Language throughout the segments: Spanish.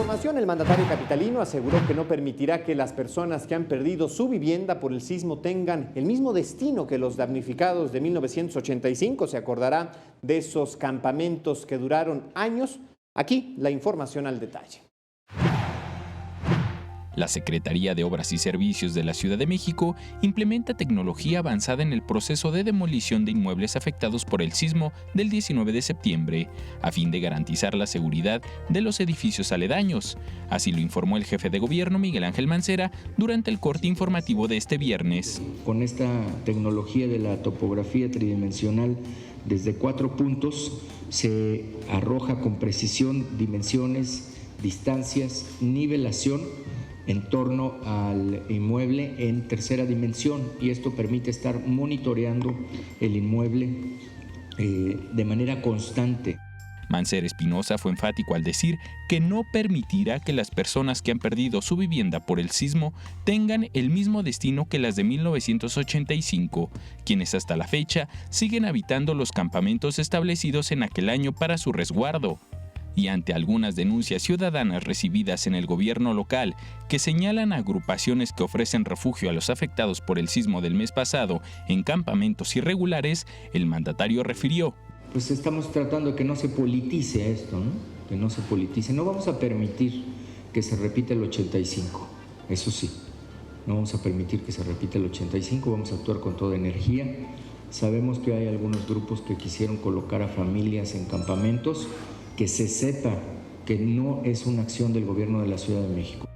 información, el mandatario capitalino aseguró que no permitirá que las personas que han perdido su vivienda por el sismo tengan el mismo destino que los damnificados de 1985. Se acordará de esos campamentos que duraron años. Aquí la información al detalle. La Secretaría de Obras y Servicios de la Ciudad de México implementa tecnología avanzada en el proceso de demolición de inmuebles afectados por el sismo del 19 de septiembre, a fin de garantizar la seguridad de los edificios aledaños. Así lo informó el jefe de gobierno Miguel Ángel Mancera durante el corte informativo de este viernes. Con esta tecnología de la topografía tridimensional desde 4 puntos se arroja con precisión dimensiones, distancias, nivelación en torno al inmueble en tercera dimensión, y esto permite estar monitoreando el inmueble de manera constante. Mancera Espinosa fue enfático al decir que no permitirá que las personas que han perdido su vivienda por el sismo tengan el mismo destino que las de 1985, quienes hasta la fecha siguen habitando los campamentos establecidos en aquel año para su resguardo. Y ante algunas denuncias ciudadanas recibidas en el gobierno local que señalan a agrupaciones que ofrecen refugio a los afectados por el sismo del mes pasado en campamentos irregulares, el mandatario refirió: Pues estamos tratando de que no se politice esto, ¿no? Que no se politice. No vamos a permitir que se repita el 85, eso sí. No vamos a permitir que se repita el 85, vamos a actuar con toda energía. Sabemos que hay algunos grupos que quisieron colocar a familias en campamentos. Que se sepa que no es una acción del gobierno de la Ciudad de México.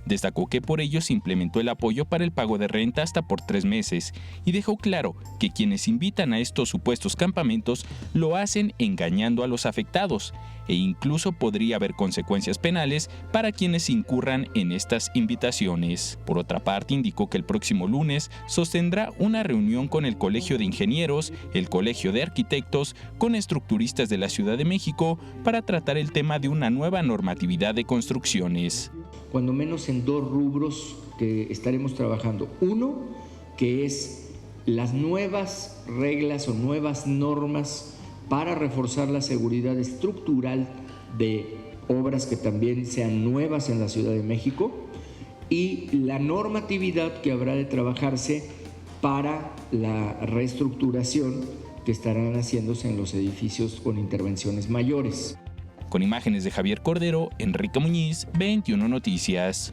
Destacó que por ello se implementó el apoyo para el pago de renta hasta por 3 meses y dejó claro que quienes invitan a estos supuestos campamentos lo hacen engañando a los afectados e incluso podría haber consecuencias penales para quienes incurran en estas invitaciones. Por otra parte, indicó que el próximo lunes sostendrá una reunión con el Colegio de Ingenieros, el Colegio de Arquitectos, con estructuristas de la Ciudad de México para tratar el tema de una nueva normatividad de construcciones. Cuando menos en 2 rubros que estaremos trabajando. Uno, que es las nuevas reglas o nuevas normas para reforzar la seguridad estructural de obras que también sean nuevas en la Ciudad de México, y la normatividad que habrá de trabajarse para la reestructuración que estarán haciéndose en los edificios con intervenciones mayores. Con imágenes de Javier Cordero, Enrique Muñiz, 21 Noticias.